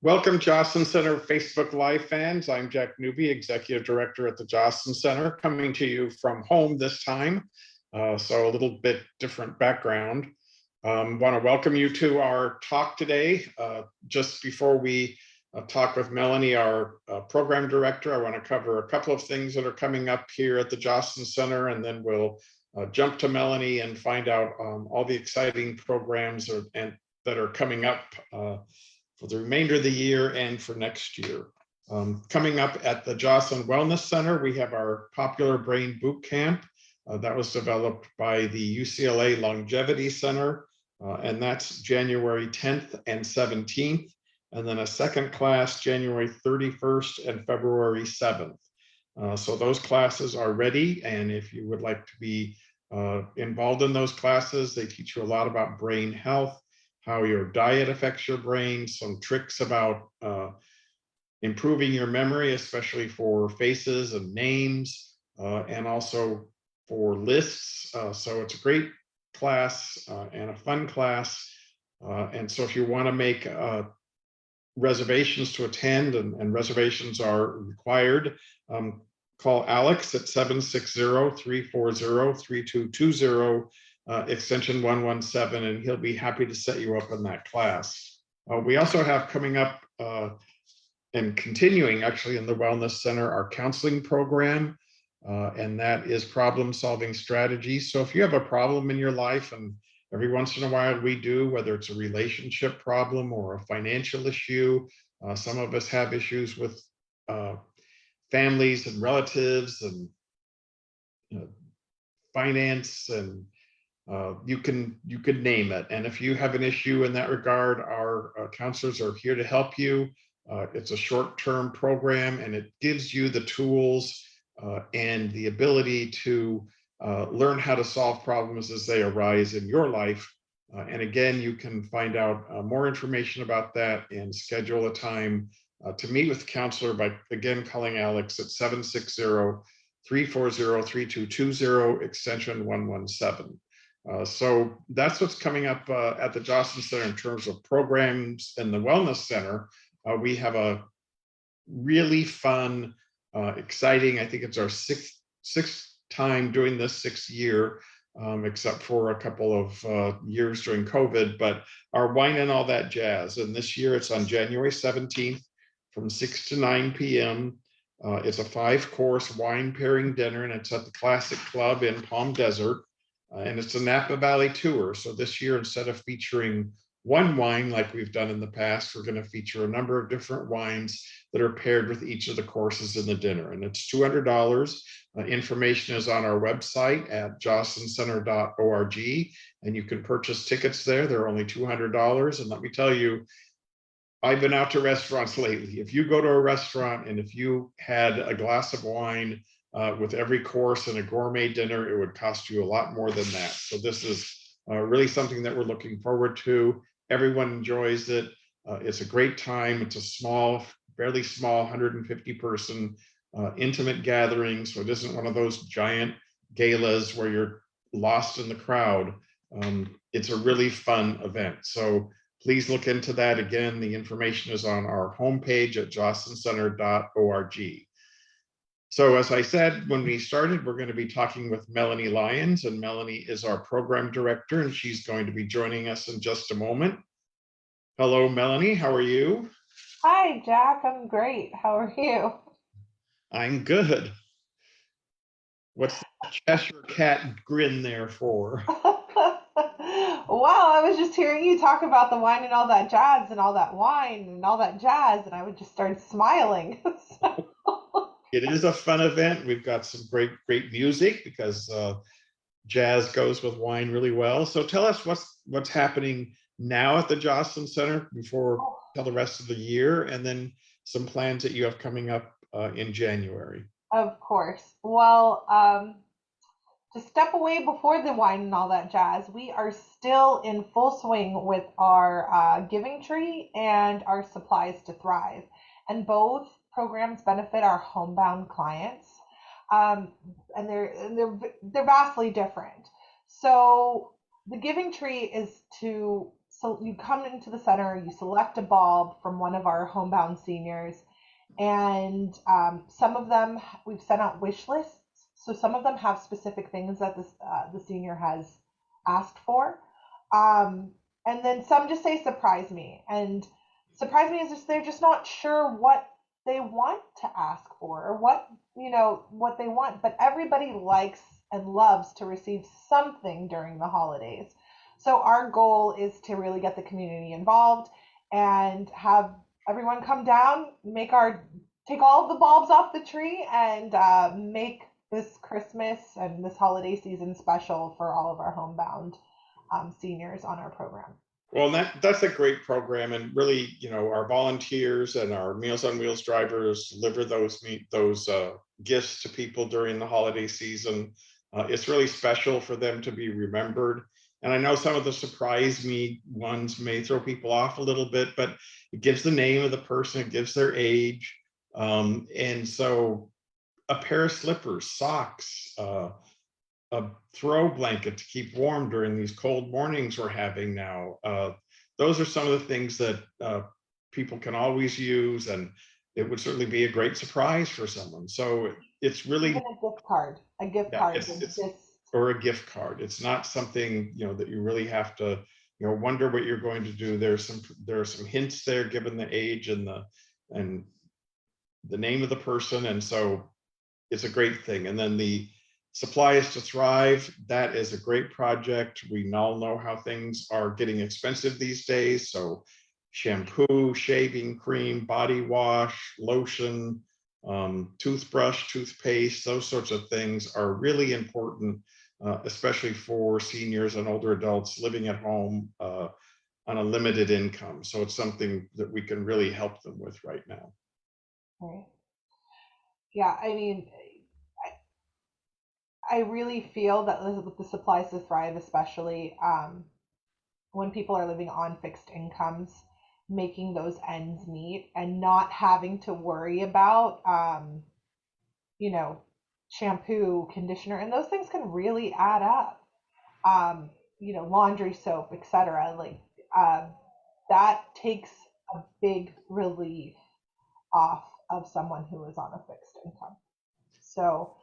Welcome, Joslyn Center Facebook Live fans. I'm Jack Newby, Executive Director at the Joslyn Center, coming to you from home this time, so a little bit different background. Want to welcome you to our talk today. Just before we talk with Melanie, our Program Director, I want to cover a couple of things that are coming up here at the Joslyn Center, and then we'll jump to Melanie and find out all the exciting programs that are coming up for the remainder of the year and for next year. Coming up at the Joslyn Wellness Center, we have our popular brain boot camp that was developed by the UCLA Longevity Center, and that's January 10th and 17th, and then a second class January 31st and February 7th. So those classes are ready, and if you would like to be involved in those classes, they teach you a lot about brain health, how your diet affects your brain, some tricks about improving your memory, especially for faces and names, and also for lists. So it's a great class and a fun class. And so if you want to make reservations to attend, and reservations are required, call Alex at 760-340-3220. Extension 117, and he'll be happy to set you up in that class. We also have coming up and continuing actually in the Wellness Center, our counseling program, and that is problem solving strategies. So if you have a problem in your life, and every once in a while we do, whether it's a relationship problem or a financial issue, some of us have issues with families and relatives and finance, and you can name it. And if you have an issue in that regard, our counselors are here to help you. It's a short-term program, and it gives you the tools and the ability to learn how to solve problems as they arise in your life. And again, you can find out more information about that and schedule a time to meet with the counselor by, again, calling Alex at 760-340-3220, extension 117. So that's what's coming up at the Joslyn Center in terms of programs in the Wellness Center. We have a really fun, exciting, I think it's our sixth time doing this, sixth year, except for a couple of years during COVID, but our Wine and All That Jazz. And this year it's on January 17th from 6 to 9 p.m. It's a 5-course wine pairing dinner, and it's at the Classic Club in Palm Desert. And it's a Napa Valley tour. So this year, instead of featuring one wine like we've done in the past, we're going to feature a number of different wines that are paired with each of the courses in the dinner. And it's $200. Information is on our website at joslyncenter.org, and you can purchase tickets there. They're only $200. And let me tell you, I've been out to restaurants lately. If you go to a restaurant and if you had a glass of wine with every course and a gourmet dinner, it would cost you a lot more than that. So this is really something that we're looking forward to. Everyone enjoys it. It's a great time. It's a small, fairly small 150-person intimate gathering. So it isn't one of those giant galas where you're lost in the crowd. It's a really fun event. So please look into that. Again, the information is on our homepage at joslyncenter.org. So as I said, when we started, we're going to be talking with Melanie Lyons, and Melanie is our program director, and she's going to be joining us in just a moment. Hello, Melanie, how are you? Hi, Jack, I'm great. How are you? I'm good. What's the Cheshire cat grin there for? Wow, I was just hearing you talk about the wine and all that jazz and all that wine and all that jazz, and I would just start smiling. It is a fun event. We've got some great music because jazz goes with wine really well. So tell us what's happening now at the Joslyn Center before tell the rest of the year, and then some plans that you have coming up in January. Of course. Well, to step away before the wine and all that jazz, we are still in full swing with our Giving Tree and our Supplies to Thrive. And both programs benefit our homebound clients, and they're vastly different. So the Giving Tree is to so you come into the center, you select a bulb from one of our homebound seniors, and some of them we've sent out wish lists. So some of them have specific things that the senior has asked for, and then some just say surprise me. And surprise me is just they're just not sure what they want to ask for or what they want. But everybody likes and loves to receive something during the holidays. So our goal is to really get the community involved and have everyone come down, take all of the bulbs off the tree, and make this Christmas and this holiday season special for all of our homebound seniors on our program. Well, that's a great program, and really, our volunteers and our Meals on Wheels drivers deliver those gifts to people during the holiday season. It's really special for them to be remembered. And I know some of the surprise me ones may throw people off a little bit, but it gives the name of the person, it gives their age, and so a pair of slippers, socks, a throw blanket to keep warm during these cold mornings we're having now. Those are some of the things that people can always use, and it would certainly be a great surprise for someone. So it's really Even a gift card. A gift card is just or a gift card. It's not something that you really have to wonder what you're going to do. There are some hints there given the age and the name of the person, and so it's a great thing. And then the Supplies to Thrive, that is a great project. We all know how things are getting expensive these days. So shampoo, shaving cream, body wash, lotion, toothbrush, toothpaste, those sorts of things are really important, especially for seniors and older adults living at home on a limited income. So it's something that we can really help them with right now. Right. Yeah, I mean, I really feel that with the Supplies to Thrive, especially when people are living on fixed incomes, making those ends meet and not having to worry about, you know, shampoo, conditioner, and those things can really add up. Laundry soap, etc. Uh, that takes a big relief off of someone who is on a fixed income. So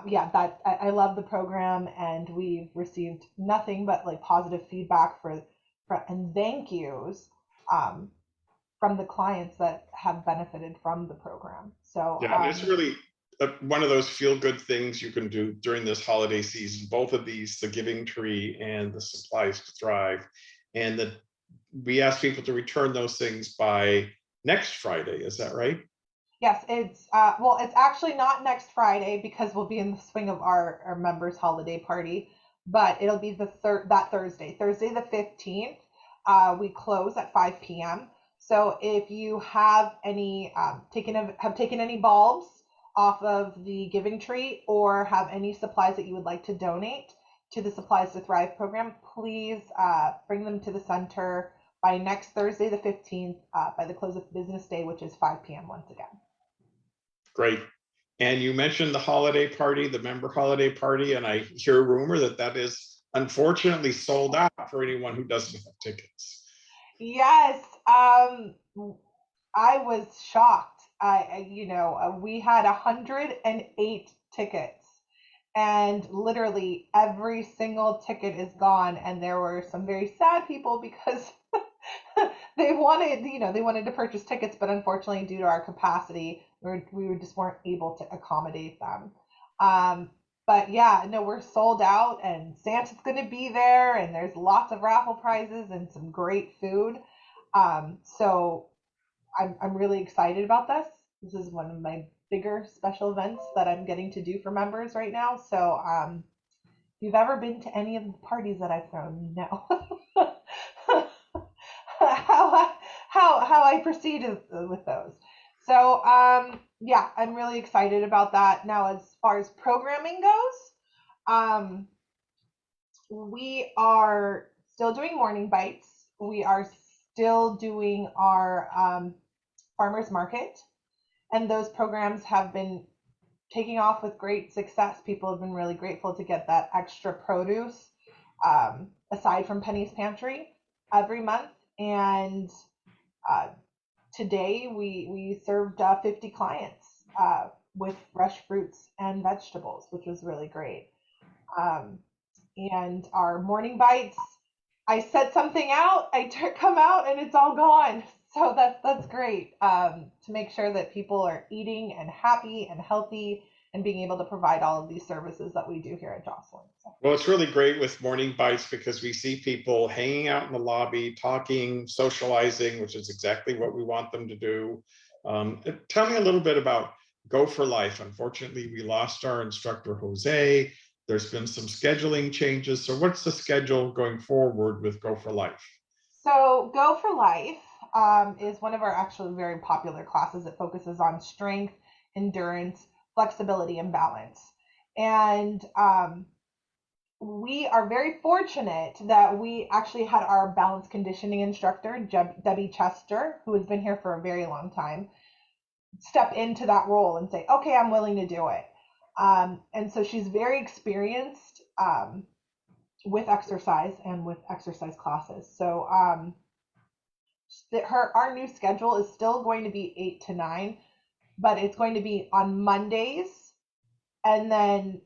yeah, that I love the program, and we've received nothing but like positive feedback for and thank yous um, from the clients that have benefited from the program. So Yeah, and it's really one of those feel good things you can do during this holiday season. Both of these, the Giving Tree and the Supplies to Thrive, and that we ask people to return those things by next Friday. Is that right? yes, it's actually not next Friday because we'll be in the swing of our members' holiday party, but it'll be that Thursday the 15th. We close at 5 p.m. So if you have any have taken any bulbs off of the Giving Tree or have any supplies that you would like to donate to the Supplies to Thrive program, please bring them to the center by next Thursday the 15th by the close of business day, which is 5 p.m. once again. Great. And you mentioned the holiday party, the member holiday party, and I hear a rumor that is unfortunately sold out for anyone who doesn't have tickets. Yes, I was shocked. We had 108 tickets, and literally every single ticket is gone. And there were some very sad people because they wanted to purchase tickets, but unfortunately, due to our capacity, we just weren't able to accommodate them. But yeah, no, we're sold out, and Santa's going to be there, and there's lots of raffle prizes and some great food. So I'm really excited about this. This is one of my bigger special events that I'm getting to do for members right now. So if you've ever been to any of the parties that I've thrown, you know how I proceed with those. So yeah, I'm really excited about that. Now, as far as programming goes, we are still doing morning bites. We are still doing our farmers market, and those programs have been taking off with great success. People have been really grateful to get that extra produce aside from Penny's Pantry. every month. And uh, today we served 50 clients with fresh fruits and vegetables, which was really great. Um, and our morning bites, I set something out, come out, and it's all gone. So that's great, to make sure that people are eating and happy and healthy and being able to provide all of these services that we do here at Joslyn. So. Well, it's really great with morning bites because we see people hanging out in the lobby, talking, socializing, which is exactly what we want them to do. Tell me a little bit about Go for Life. Unfortunately, we lost our instructor, Jose. There's been some scheduling changes. So what's the schedule going forward with Go for Life? So Go for Life is one of our actually very popular classes. It focuses on strength, endurance, flexibility, and balance. And we are very fortunate that we actually had our balance conditioning instructor, Debbie Chester, who has been here for a very long time, step into that role and say, okay, I'm willing to do it. And so she's very experienced with exercise and with exercise classes. So our new schedule is still going to be 8 to 9, but it's going to be on Mondays and then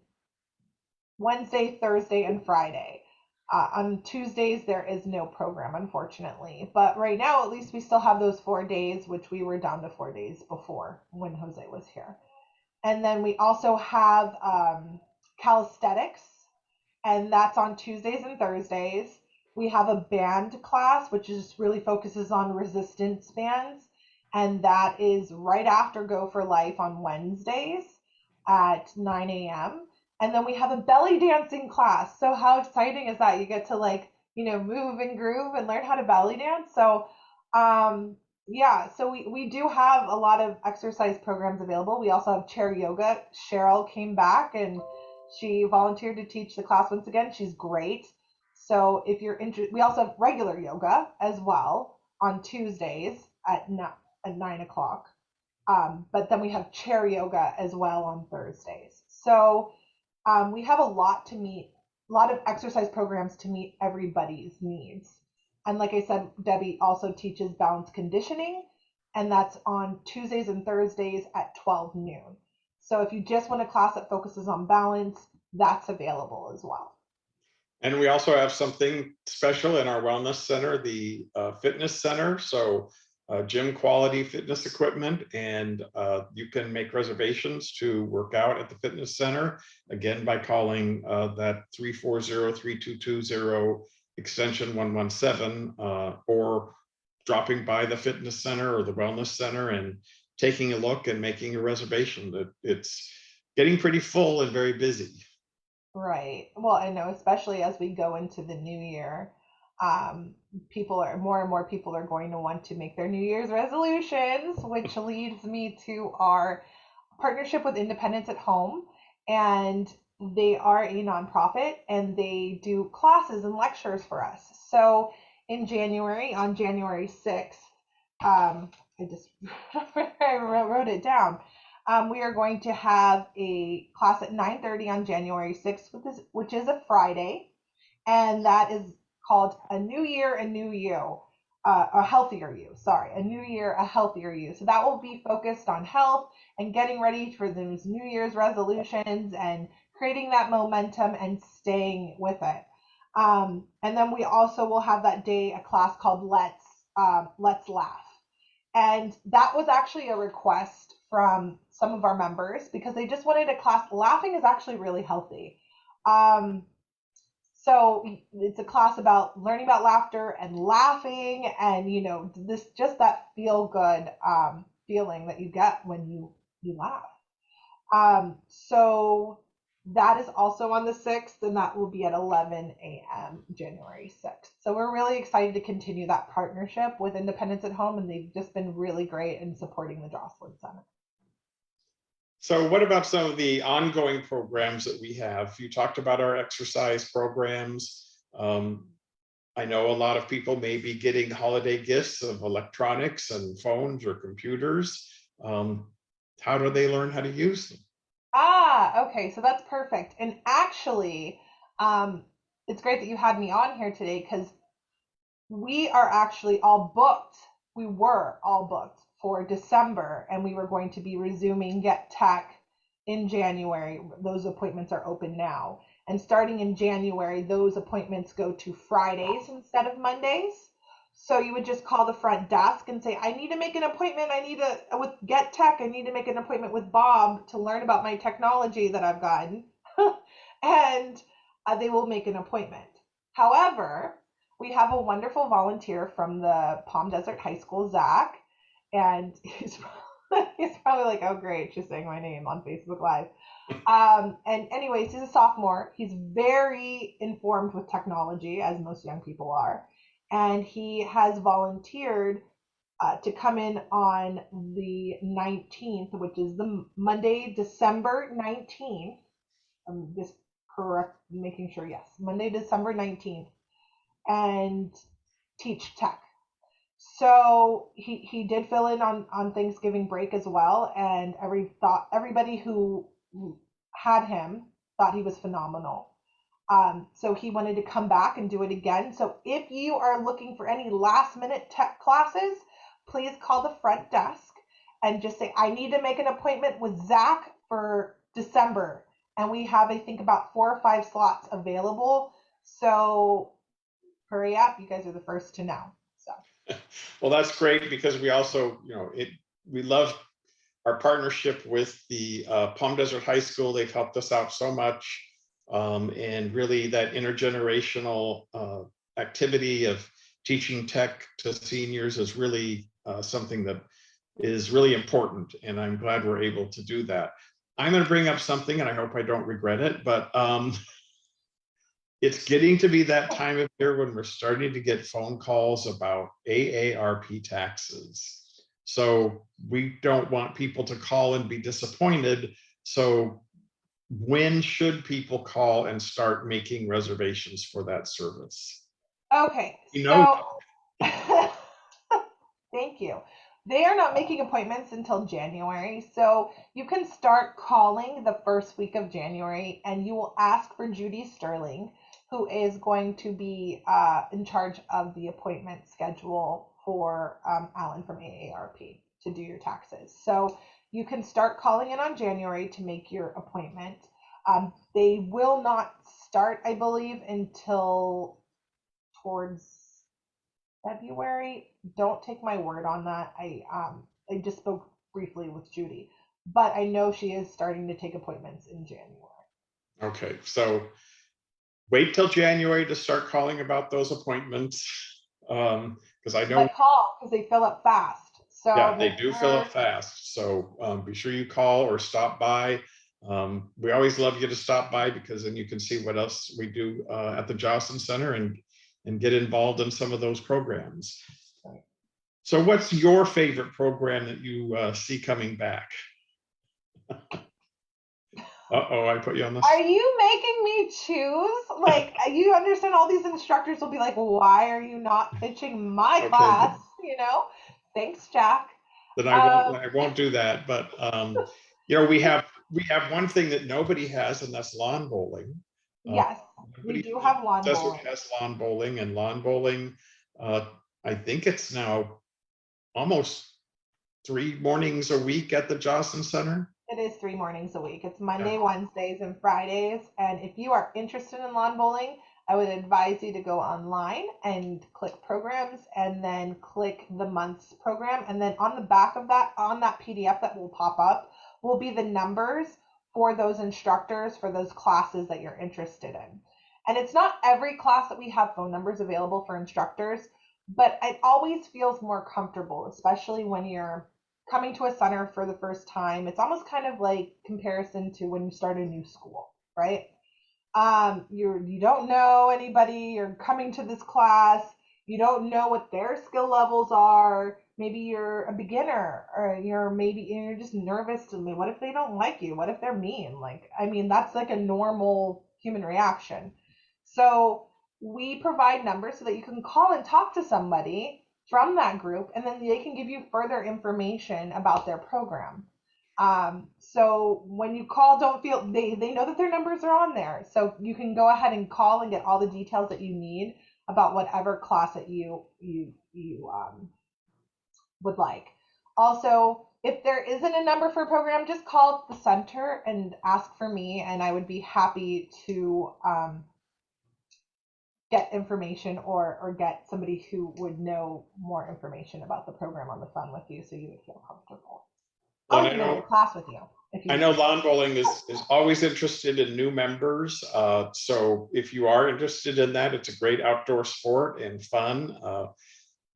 Wednesday, Thursday, and Friday. On Tuesdays, there is no program, unfortunately. But right now, at least we still have those 4 days, which we were down to 4 days before when Jose was here. And then we also have calisthenics, and that's on Tuesdays and Thursdays. We have a band class, which just really focuses on resistance bands, and that is right after Go for Life on Wednesdays at 9 a.m. And then we have a belly dancing class. So how exciting is that? You get to move and groove and learn how to belly dance. So yeah, so we do have a lot of exercise programs available. We also have chair yoga. Cheryl came back and she volunteered to teach the class once again. She's great. So if you're interested, we also have regular yoga as well on Tuesdays at 9 o'clock. But then we have chair yoga as well on Thursdays. So we have a lot of exercise programs to meet everybody's needs. And like I said, Debbie also teaches balance conditioning, and that's on Tuesdays and Thursdays at 12 noon. So if you just want a class that focuses on balance, that's available as well. And we also have something special in our wellness center, the fitness center. So gym quality fitness equipment, and you can make reservations to work out at the fitness center, again, by calling that 340-3220 extension 117, or dropping by the fitness center or the wellness center and taking a look and making a reservation. That it's getting pretty full and very busy. Right. Well, I know, especially as we go into the new year, people are more and more people are going to want to make their New Year's resolutions, which leads me to our partnership with Independence at Home. And they are a nonprofit and they do classes and lectures for us. So in January, on January 6th, I just I wrote it down. We are going to have a class at 9:30 on January 6th, which is a Friday, and that is called A New Year, a New You, a Healthier You. Sorry, A New Year, a Healthier You. So that will be focused on health and getting ready for those New Year's resolutions and creating that momentum and staying with it. And then we also will have that day a class called Let's Laugh. And that was actually a request from some of our members because they just wanted a class. Laughing is actually really healthy. Um, so it's a class about learning about laughter and laughing and, this just that feel good feeling that you get when you laugh. So that is also on the 6th, and that will be at 11 a.m. January 6th. So we're really excited to continue that partnership with Independence at Home, and they've just been really great in supporting the Joslyn Center. So what about some of the ongoing programs that we have? You talked about our exercise programs. I know a lot of people may be getting holiday gifts of electronics and phones or computers. How do they learn how to use them? Okay, so that's perfect. And actually, it's great that you had me on here today because we are actually all booked. We were all booked for December, and we were going to be resuming Get Tech in January. Those appointments are open now. And starting in January, those appointments go to Fridays instead of Mondays. So you would just call the front desk and say, I need to make an appointment. With Get Tech, I need to make an appointment with Bob to learn about my technology that I've gotten. And they will make an appointment. However, we have a wonderful volunteer from the Palm Desert High School, Zach, and he's probably like, oh, great, she's saying my name on Facebook Live. And anyways, he's a sophomore. He's very informed with technology, as most young people are. And he has volunteered to come in on the 19th, which is the Monday, December 19th. I'm just correct, making sure, yes, Monday, December 19th, and teach tech. So he did fill in on Thanksgiving break as well, and everybody who had him thought he was phenomenal. So he wanted to come back and do it again. So if you are looking for any last minute tech classes, please call the front desk and just say, I need to make an appointment with Zach for December. And we have, I think, about 4 or 5 slots available. So hurry up. You guys are the first to know. So. Well, that's great because we also, we love our partnership with the Palm Desert High School. They've helped us out so much. And really that intergenerational activity of teaching tech to seniors is really something that is really important. And I'm glad we're able to do that. I'm going to bring up something, and I hope I don't regret it, but it's getting to be that time of year when we're starting to get phone calls about AARP taxes. So we don't want people to call and be disappointed. So when should people call and start making reservations for that service? Okay, thank you. They are not making appointments until January, so you can start calling the first week of January, and you will ask for Judy Sterling, who is going to be in charge of the appointment schedule for Alan from AARP to do your taxes. So you can start calling in on January to make your appointment. They will not start, I believe, until towards February. Don't take my word on that. I just spoke briefly with Judy, but I know she is starting to take appointments in January. Okay, so wait till January to start calling about those appointments. Because I know. But call because they fill up fast. So yeah, they do fill up fast. So be sure you call or stop by. We always love you to stop by because then you can see what else we do at the Joslyn Center and get involved in some of those programs. So what's your favorite program that you see coming back? Uh-oh, I put you on the. Are you making me choose? Like, you understand all these instructors will be like, why are you not pitching my Okay, class? Thanks, Jack. Then I won't do that. But we have one thing that nobody has, and that's lawn bowling. Yes, we do have lawn bowling. Has lawn bowling, and lawn bowling. I think it's now almost 3 mornings a week at the Joslyn Center. It is 3 mornings a week. It's Monday, Wednesdays, and Fridays. And if you are interested in lawn bowling, I would advise you to go online and click programs and then click the month's program. And then on the back of that, on that PDF that will pop up, will be the numbers for those instructors for those classes that you're interested in. And it's not every class that we have phone numbers available for instructors, but it always feels more comfortable, especially when you're coming to a center for the first time. It's almost kind of like comparison to when you start a new school, right? You don't know anybody, you're coming to this class, you don't know what their skill levels are. Maybe you're a beginner, or you're just nervous to me. What if they don't like you? What if they're mean? That's like a normal human reaction. So we provide numbers so that you can call and talk to somebody from that group, and then they can give you further information about their program. So when you call, don't feel they know that their numbers are on there. So you can go ahead and call and get all the details that you need. about whatever class that you would like. Also, if there isn't a number for a program, just call the center and ask for me, and I would be happy to get information or get somebody who would know more information about the program on the phone with you, so you would feel comfortable. Well, I'll even go to class with you if you I need know to. lawn bowling is always interested in new members. So if you are interested in that, it's a great outdoor sport and fun.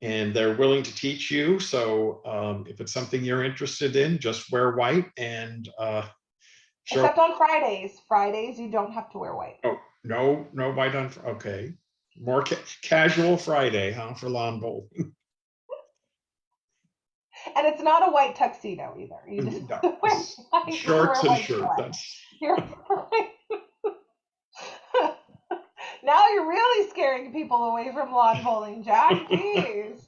And they're willing to teach you. So if it's something you're interested in, just wear white and show. Except on Fridays. Fridays you don't have to wear white. Oh, no white on. Okay, more casual Friday, huh, for lawn bowling. And it's not a white tuxedo either. You just No, wear white, shorts and white shirt. sweats. You're right. Now you're really scaring people away from lawn bowling, Jack. Jeez.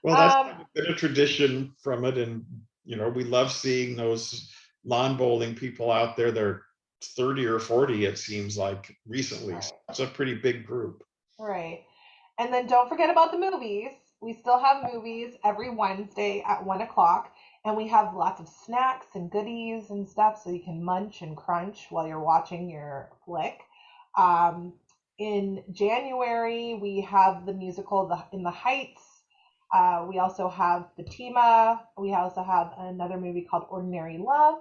Well, that's kind of been a tradition from it, and we love seeing those lawn bowling people out there. They're 30 or 40, it seems like, recently. Right. So it's a pretty big group. Right. And then don't forget about the movies. We still have movies every Wednesday at 1 o'clock, and we have lots of snacks and goodies and stuff so you can munch and crunch while you're watching your flick. Um, in January, we have the musical In the Heights. We also have Fatima. We also have another movie called Ordinary Love.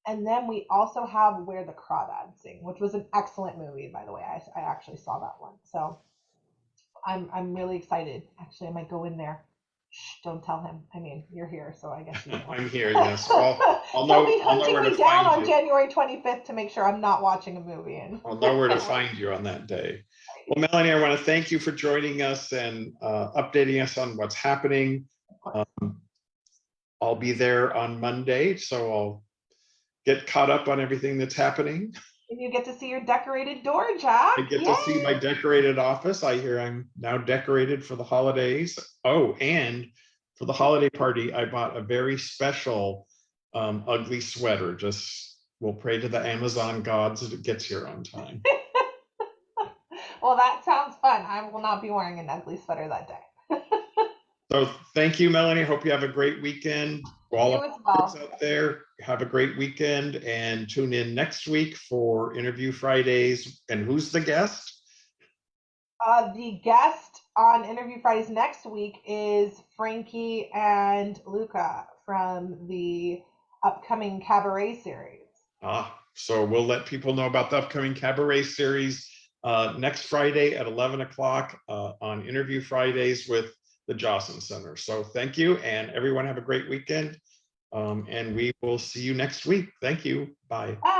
And then we also have Where the Crawdads Sing, which was an excellent movie, by the way. I actually saw that one. So I'm really excited. Actually, I might go in there. Shh, don't tell him. I mean, you're here, so I guess you know. I'm here, yes. Well, He'll be I'll know hunting where to me down find on you. January 25th to make sure I'm not watching a movie. I'll know where to find you on that day. Well, Melanie, I want to thank you for joining us and updating us on what's happening. I'll be there on Monday, so I'll get caught up on everything that's happening. And you get to see your decorated door, Jack. I get to see my decorated office. I hear I'm now decorated for the holidays. Oh, and for the holiday party, I bought a very special ugly sweater. Just we'll pray to the Amazon gods that it gets here on time. Well, that sounds fun. I will not be wearing an ugly sweater that day. So thank you, Melanie. Hope you have a great weekend. All You of as well. out there, have a great weekend and tune in next week for Interview Fridays. And who's the guest? The guest on Interview Fridays next week is Frankie and Luca from the upcoming Cabaret series. So we'll let people know about the upcoming Cabaret series next Friday at 11 o'clock on Interview Fridays with the Joslyn Center. So thank you, and everyone have a great weekend. And we will see you next week. Thank you. Bye. Bye.